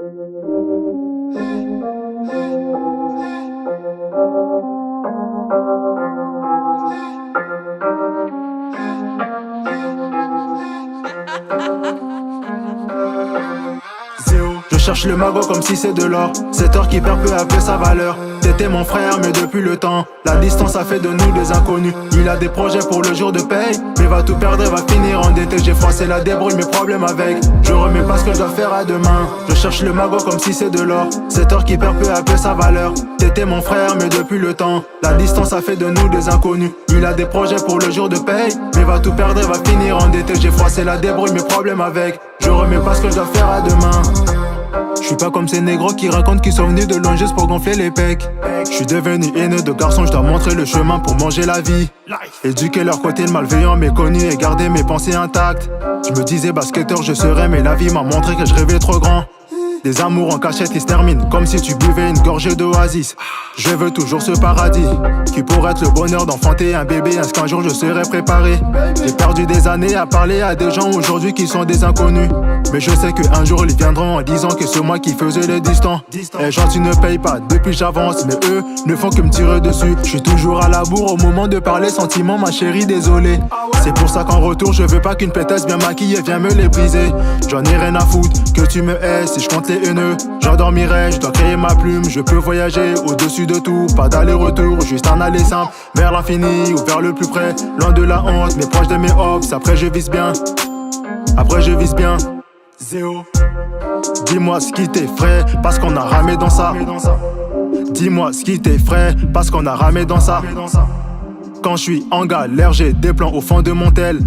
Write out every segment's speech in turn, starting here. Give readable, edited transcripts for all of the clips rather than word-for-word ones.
Je cherche le magot comme si c'est de l'or. Cette or qui perd peu à peu sa valeur. T'étais mon frère mais depuis le temps la distance a fait de nous des inconnus. Il a des projets pour le jour de paye, mais va tout perdre et va finir endetté. J'ai froissé la débrouille, mes problèmes avec. Je remets pas ce que je dois faire à demain. Je cherche le magot comme si c'est de l'or. Cette or qui perd peu à peu sa valeur. T'étais mon frère mais depuis le temps la distance a fait de nous des inconnus. Il a des projets pour le jour de paye, mais va tout perdre et va finir endetté. J'ai froissé la débrouille, mes problèmes avec. Je remets pas ce que je dois faire à demain. Je suis pas comme ces négros qui racontent qu'ils sont venus de loin juste pour gonfler les pecs. Je suis devenu haineux de garçon, je dois montrer le chemin pour manger la vie. Éduquer leur côté malveillant, méconnu et garder mes pensées intactes. Je me disais basketteur je serais, mais la vie m'a montré que je rêvais trop grand. Des amours en cachette qui se terminent comme si tu buvais une gorgée d'oasis. Je veux toujours ce paradis qui pourrait être le bonheur d'enfanter un bébé. Est-ce qu'un jour je serai préparé? J'ai perdu des années à parler à des gens aujourd'hui qui sont des inconnus. Mais je sais qu'un jour ils viendront en disant que c'est moi qui faisais les distants. Les gens tu ne payes pas depuis j'avance, mais eux ne font que me tirer dessus. Je suis toujours à la bourre au moment de parler sentiments, ma chérie, désolé. C'est pour ça qu'en retour je veux pas qu'une pétasse bien maquillée vienne me les briser. J'en ai rien à foutre que tu me haies, si je compte les haineux j'endormirai, je dois créer ma plume. Je peux voyager au-dessus de tout, pas d'aller-retour, juste un aller simple vers l'infini ou vers le plus près, loin de la honte, mais proche de mes hops. Après je vise bien, après je vise bien. Zéo. Dis-moi ce qui t'effraie, parce qu'on a ramé dans ça. Dis-moi ce qui t'effraie, parce qu'on a ramé dans ça. Quand je suis en galère, j'ai des plans au fond de mon tel.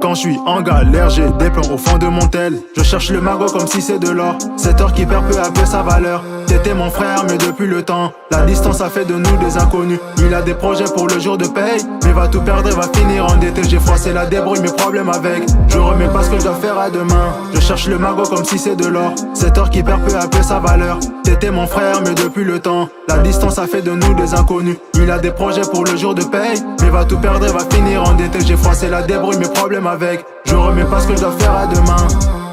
Quand je suis en galère, j'ai des plans au fond de mon tel. Je cherche le magot comme si c'est de l'or. Cette or qui perd peu à peu sa valeur. T'étais mon frère mais depuis le temps la distance a fait de nous des inconnus. Il a des projets pour le jour de paye, mais va tout perdre et va finir endetté. J'ai froissé la débrouille, mes problèmes avec. Je remets pas ce que je dois faire à demain. Je cherche le magot comme si c'est de l'or. Cette or qui perd peu à peu sa valeur. T'étais mon frère mais depuis le temps la distance a fait de nous des inconnus. Il a des projets pour le jour de paye, mais va tout perdre et va finir endetté. J'ai froissé la débrouille, mes problèmes avec. Je remets pas ce que je dois faire à demain.